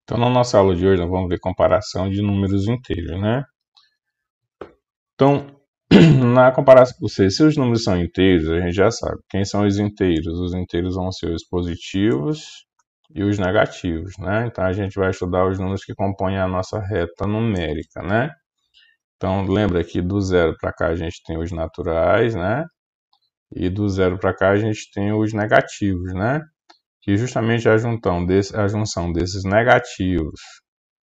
Então, na nossa aula de hoje, nós vamos ver comparação de números inteiros, né? Então, na comparação, se os números são inteiros, a gente já sabe. Quem são os inteiros? Os inteiros vão ser os positivos e os negativos, né? Então, a gente vai estudar os números que compõem a nossa reta numérica, né? Então, lembra que do zero para cá a gente tem os naturais, né? E do zero para cá a gente tem os negativos, né? Que justamente a junção desses negativos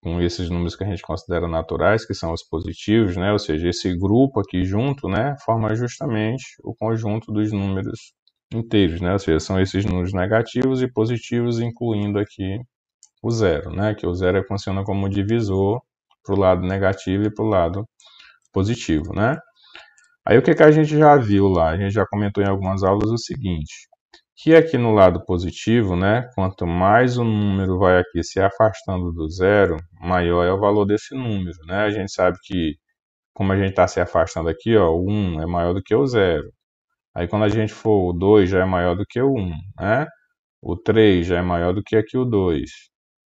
com esses números que a gente considera naturais, que são os positivos, né? Ou seja, esse grupo aqui junto, né, forma justamente o conjunto dos números inteiros, né? Ou seja, são esses números negativos e positivos, incluindo aqui o zero, né? Que o zero funciona como divisor para o lado negativo e para o lado positivo, né? Aí o que a gente já viu lá? A gente já comentou em algumas aulas o seguinte, que aqui no lado positivo, né, quanto mais o número vai aqui se afastando do zero, maior é o valor desse número, né? A gente sabe que, como a gente está se afastando aqui, ó, o 1 é maior do que o zero. Aí quando a gente for, o 2 já é maior do que o 1, né? O 3 já é maior do que aqui o 2.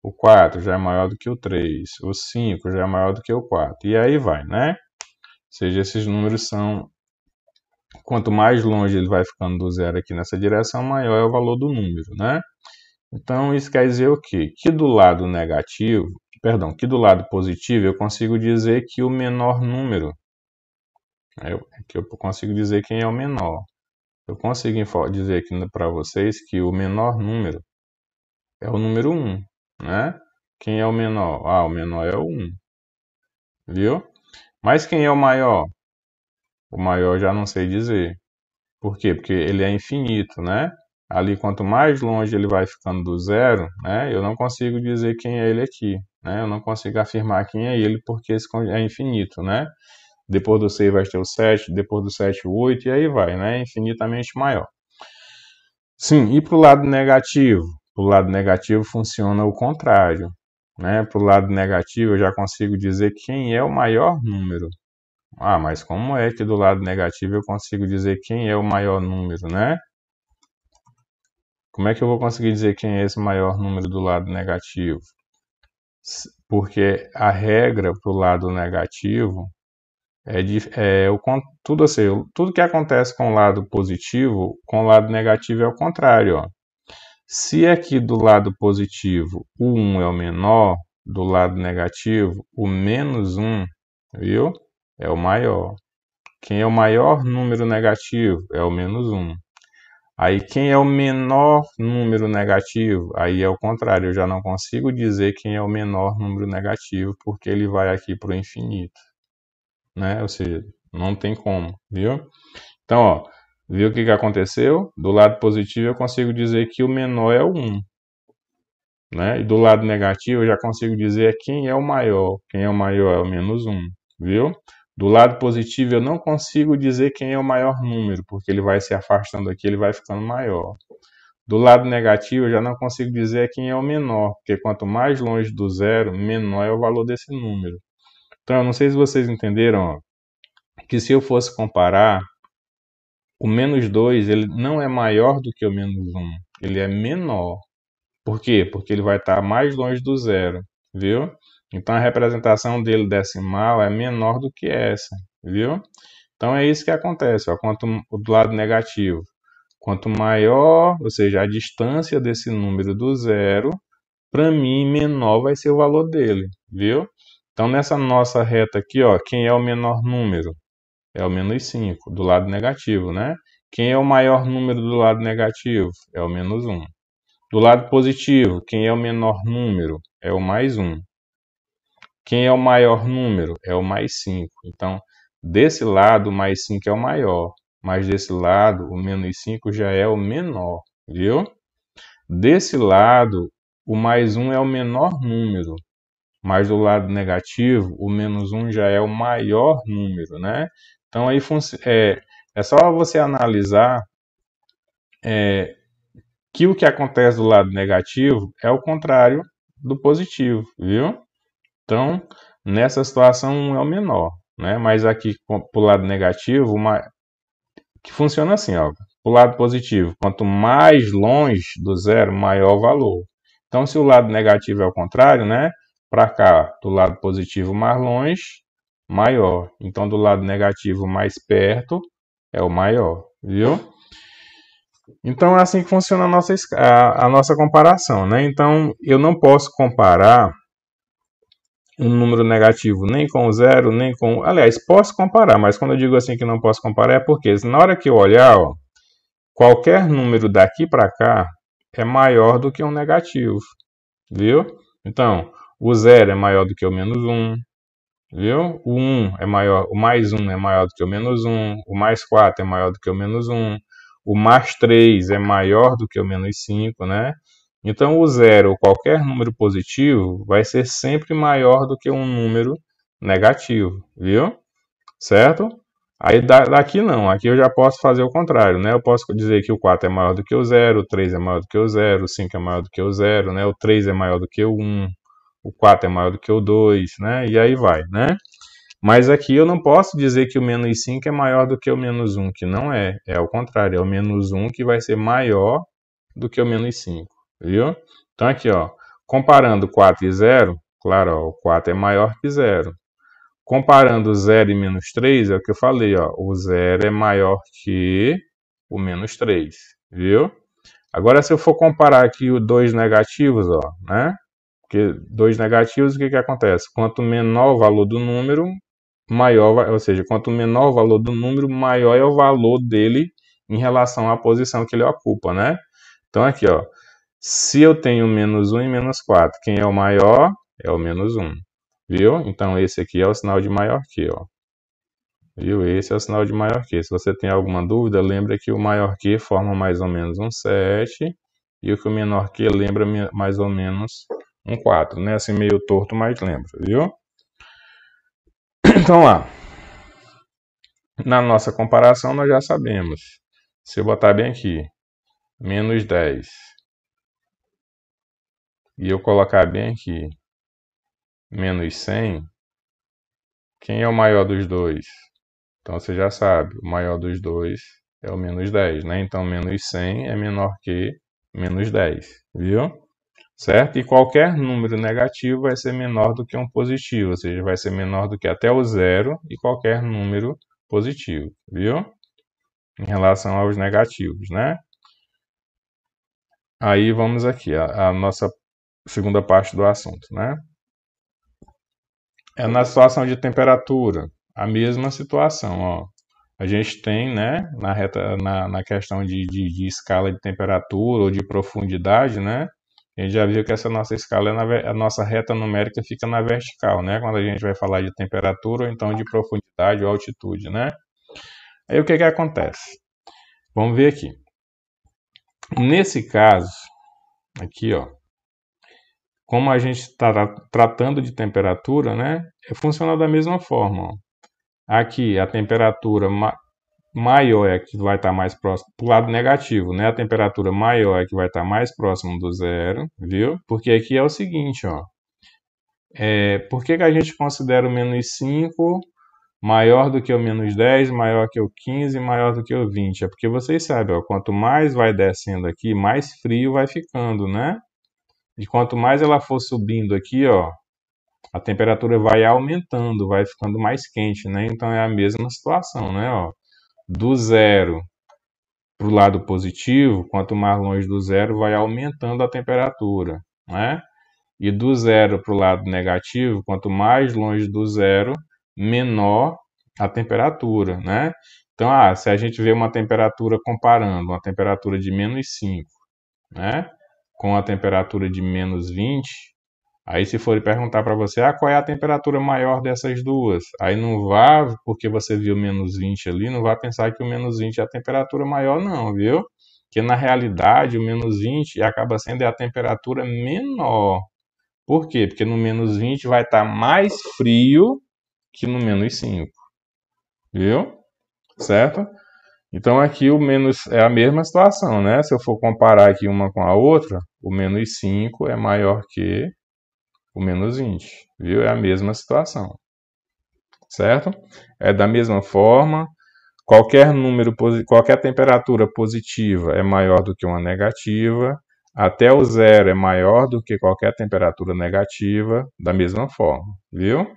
O 4 já é maior do que o 3. O 5 já é maior do que o 4. E aí vai, né? Ou seja, esses números são... Quanto mais longe ele vai ficando do zero aqui nessa direção, maior é o valor do número, né? Então, isso quer dizer o quê? Que do lado negativo, perdão, que do lado positivo eu consigo dizer que o menor número, que eu consigo dizer quem é o menor. Eu consigo dizer aqui para vocês que o menor número é o número 1, né? Quem é o menor? Ah, o menor é o 1, viu? Mas quem é o maior? O maior eu já não sei dizer. Por quê? Porque ele é infinito, né? Ali, quanto mais longe ele vai ficando do zero, né? Eu não consigo dizer quem é ele aqui, né? Eu não consigo afirmar quem é ele porque esse é infinito, né? Depois do 6 vai ter o 7, depois do 7 o 8 e aí vai, né? Infinitamente maior. Sim, e para o lado negativo? Para o lado negativo funciona o contrário, né? Para o lado negativo eu já consigo dizer quem é o maior número. Ah, mas como é que do lado negativo eu consigo dizer quem é o maior número, né? Como é que eu vou conseguir dizer quem é esse maior número do lado negativo? Porque a regra para o lado negativo tudo assim, tudo que acontece com o lado positivo, com o lado negativo é o contrário, ó. Se aqui do lado positivo o 1 é o menor, do lado negativo o menos 1, viu? É o maior. Quem é o maior número negativo? É o menos 1. Aí quem é o menor número negativo? Aí é o contrário, eu já não consigo dizer quem é o menor número negativo, porque ele vai aqui para o infinito, né? Ou seja, não tem como, viu? Então, ó, viu o que aconteceu? Do lado positivo eu consigo dizer que o menor é o 1, né? E do lado negativo eu já consigo dizer quem é o maior. Quem é o maior é o menos 1, viu? Do lado positivo eu não consigo dizer quem é o maior número, porque ele vai se afastando aqui, ele vai ficando maior. Do lado negativo, eu já não consigo dizer quem é o menor, porque quanto mais longe do zero, menor é o valor desse número. Então, eu não sei se vocês entenderam, ó, que se eu fosse comparar, o menos 2 ele não é maior do que o menos 1, ele é menor. Por quê? Porque ele vai estar mais longe do zero, viu? Então, a representação dele decimal é menor do que essa, viu? Então, é isso que acontece, ó, quanto do lado negativo. Quanto maior, ou seja, a distância desse número do zero, para mim, menor vai ser o valor dele, viu? Então, nessa nossa reta aqui, ó, quem é o menor número? É o menos 5, do lado negativo, né? Quem é o maior número do lado negativo? É o menos 1. Do lado positivo, quem é o menor número? É o mais 1. Quem é o maior número? É o mais 5. Então, desse lado, o mais 5 é o maior. Mas desse lado, o menos 5 já é o menor, viu? Desse lado, o mais 1 é o menor número. Mas do lado negativo, o menos 1 já é o maior número, né? Então, aí é só você analisar que o que acontece do lado negativo é o contrário do positivo, viu? Então, nessa situação, 1 é o menor, né? Mas aqui, para o lado negativo, que funciona assim, ó. Para o lado positivo, quanto mais longe do zero, maior o valor. Então, se o lado negativo é o contrário, né? Para cá, do lado positivo mais longe, maior. Então, do lado negativo mais perto é o maior, viu? Então, é assim que funciona a nossa comparação, né? Então, eu não posso comparar um número negativo nem com o zero, nem com... Aliás, posso comparar, mas quando eu digo assim que não posso comparar é porque na hora que eu olhar, ó, qualquer número daqui para cá é maior do que um negativo, viu? Então, o zero é maior do que o menos 1, viu? O 1 é maior, o mais 1 é maior do que o menos 1, o mais 4 é maior do que o menos 1, o mais 3 é maior do que o menos 5, né? Então, o zero, ou qualquer número positivo, vai ser sempre maior do que um número negativo, viu? Certo? Aí daqui não, aqui eu já posso fazer o contrário, né? Eu posso dizer que o 4 é maior do que o 0, o 3 é maior do que o 0, o 5 é maior do que o 0, né? O 3 é maior do que o 1, o 4 é maior do que o 2, né? E aí vai, né? Mas aqui eu não posso dizer que o menos 5 é maior do que o menos 1, que não é. É o contrário, é o menos 1 que vai ser maior do que o menos 5, viu? Então aqui, ó, comparando 4 e 0, claro, ó, o 4 é maior que 0. Comparando 0 e menos 3, é o que eu falei, ó, o 0 é maior que o menos 3, viu? Agora, se eu for comparar aqui os dois negativos, ó, né? Porque dois negativos, o que acontece? Quanto menor o valor do número, maior, ou seja, quanto menor o valor do número, maior é o valor dele em relação à posição que ele ocupa, né? Então, aqui, ó, se eu tenho menos 1 e menos 4, quem é o maior? É o menos 1, viu? Então, esse aqui é o sinal de maior que, ó. Viu? Esse é o sinal de maior que. Se você tem alguma dúvida, lembra que o maior que forma mais ou menos um 7 e o que o menor que lembra mais ou menos um 4, né? Assim meio torto, mas lembra, viu? Então lá, na nossa comparação nós já sabemos. Se eu botar bem aqui, menos 10, e eu colocar bem aqui, menos 100, quem é o maior dos dois? Então você já sabe, o maior dos dois é o menos 10, né? Então menos 100 é menor que menos 10, viu? Certo? E qualquer número negativo vai ser menor do que um positivo, ou seja, vai ser menor do que até o zero e qualquer número positivo, viu? Em relação aos negativos, né? Aí vamos aqui, a nossa segunda parte do assunto, né? É na situação de temperatura, a mesma situação, ó. A gente tem, né, na questão de escala de temperatura ou de profundidade, né? A gente já viu que essa nossa escala, a nossa reta numérica fica na vertical, né? Quando a gente vai falar de temperatura ou então de profundidade ou altitude, né? Aí o que que acontece? Vamos ver aqui. Nesse caso, aqui, ó, como a gente está tratando de temperatura, né? Funciona da mesma forma, ó. Aqui a temperatura maior é a que vai estar mais próximo, para o lado negativo, né? A temperatura maior é a que vai estar mais próximo do zero, viu? Porque aqui é o seguinte, ó. Por que a gente considera o menos 5 maior do que o menos 10, maior que o 15, maior do que o 20? É porque vocês sabem, ó, quanto mais vai descendo aqui, mais frio vai ficando, né? E quanto mais ela for subindo aqui, ó, a temperatura vai aumentando, vai ficando mais quente, né? Então é a mesma situação, né? Ó, do zero para o lado positivo, quanto mais longe do zero, vai aumentando a temperatura, né? E do zero para o lado negativo, quanto mais longe do zero, menor a temperatura, né? Então, se a gente vê uma temperatura comparando uma temperatura de menos 5, né, com a temperatura de menos 20, aí se for perguntar para você, qual é a temperatura maior dessas duas? Aí não vá, porque você viu menos 20 ali, não vá pensar que o menos 20 é a temperatura maior não, viu? Porque na realidade o menos 20 acaba sendo a temperatura menor. Por quê? Porque no menos 20 vai estar mais frio que no menos 5, viu? Certo? Então aqui o menos é a mesma situação, né? Se eu for comparar aqui uma com a outra, o menos 5 é maior que o menos 20, viu? É a mesma situação, certo? É da mesma forma, qualquer temperatura positiva é maior do que uma negativa, até o zero é maior do que qualquer temperatura negativa, da mesma forma, viu?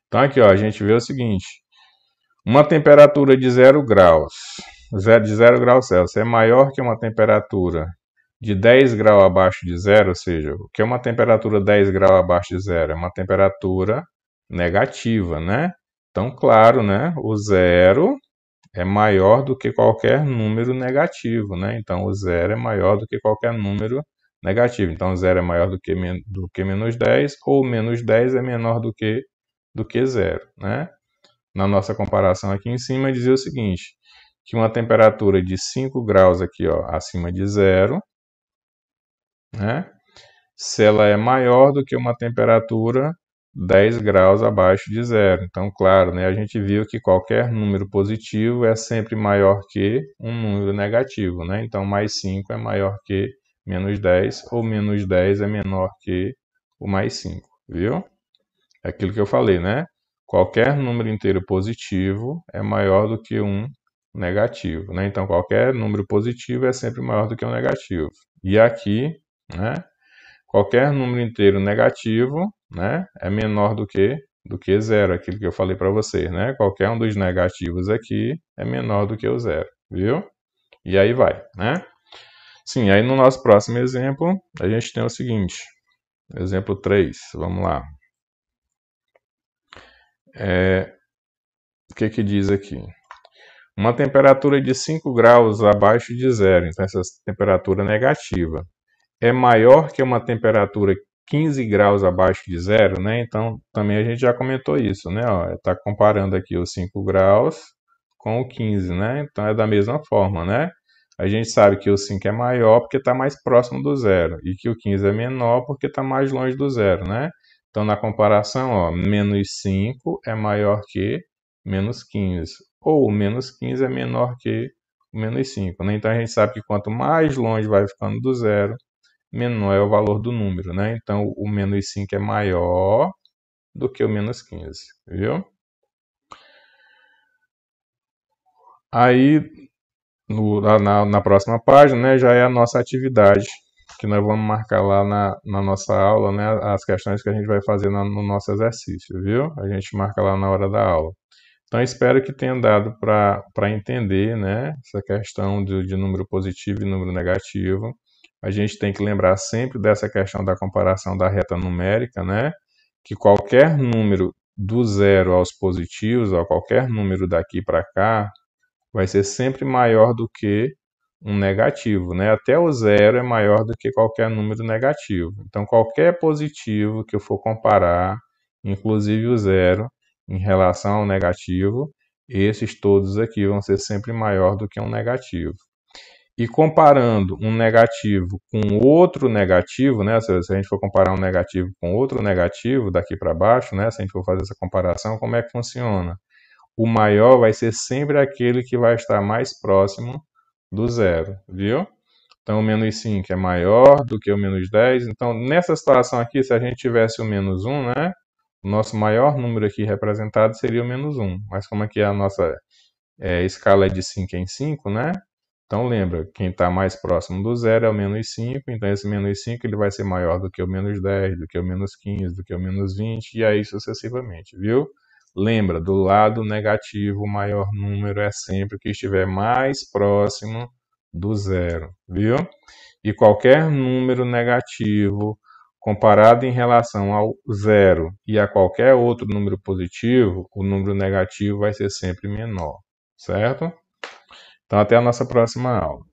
Então aqui, ó, a gente vê o seguinte, uma temperatura de 0 graus, de 0 graus Celsius, é maior que uma temperatura de 10 graus abaixo de zero, ou seja, o que é uma temperatura 10 graus abaixo de zero? É uma temperatura negativa, né? Então, claro, né, o zero é maior do que qualquer número negativo, né? Então, o zero é maior do que qualquer número negativo. Então, zero é maior do que menos 10, ou menos 10 é menor do que zero, né? Na nossa comparação aqui em cima, dizia o seguinte, que uma temperatura de 5 graus aqui, ó, acima de zero, né? Se ela é maior do que uma temperatura 10 graus abaixo de zero. Então, claro, né, a gente viu que qualquer número positivo é sempre maior que um número negativo, né? Então, mais 5 é maior que menos 10, ou menos 10 é menor que o mais 5, viu? É aquilo que eu falei, né? Qualquer número inteiro positivo é maior do que um negativo, né? Então, qualquer número positivo é sempre maior do que um negativo. E aqui, né? Qualquer número inteiro negativo, né, é menor do que zero, aquilo que eu falei para vocês, né? Qualquer um dos negativos aqui é menor do que o zero, viu? E aí vai, né? Sim, aí no nosso próximo exemplo, a gente tem o seguinte, exemplo 3, vamos lá. O que diz aqui? Uma temperatura de 5 graus abaixo de zero, então essa temperatura negativa, é maior que uma temperatura 15 graus abaixo de zero, né? Então, também a gente já comentou isso, né? Está comparando aqui os 5 graus com o 15, né? Então, é da mesma forma, né? A gente sabe que o 5 é maior porque está mais próximo do zero e que o 15 é menor porque está mais longe do zero, né? Então, na comparação, ó, menos 5 é maior que menos 15, ou menos 15 é menor que o menos 5, né? Então, a gente sabe que quanto mais longe vai ficando do zero, menor é o valor do número, né? Então, o menos 5 é maior do que o menos 15, viu? Aí, na próxima página, né, já é a nossa atividade, que nós vamos marcar lá na nossa aula, né, as questões que a gente vai fazer no nosso exercício, viu? A gente marca lá na hora da aula. Então, espero que tenha dado para entender, né, essa questão de número positivo e número negativo. A gente tem que lembrar sempre dessa questão da comparação da reta numérica, né, que qualquer número do zero aos positivos, ou qualquer número daqui para cá, vai ser sempre maior do que um negativo, né? Até o zero é maior do que qualquer número negativo. Então, qualquer positivo que eu for comparar, inclusive o zero, em relação ao negativo, esses todos aqui vão ser sempre maior do que um negativo. E comparando um negativo com outro negativo, né? Se a gente for comparar um negativo com outro negativo daqui para baixo, né? Se a gente for fazer essa comparação, como é que funciona? O maior vai ser sempre aquele que vai estar mais próximo do zero, viu? Então, o menos 5 é maior do que o menos 10. Então, nessa situação aqui, se a gente tivesse o menos 1, né? O nosso maior número aqui representado seria o menos 1. Mas como aqui a nossa escala é de 5 em 5, né? Então, lembra, quem está mais próximo do zero é o menos 5. Então, esse menos 5 ele vai ser maior do que o menos 10, do que o menos 15, do que o menos 20, e aí sucessivamente, viu? Lembra, do lado negativo, o maior número é sempre o que estiver mais próximo do zero, viu? E qualquer número negativo comparado em relação ao zero e a qualquer outro número positivo, o número negativo vai ser sempre menor, certo? Então, até a nossa próxima aula.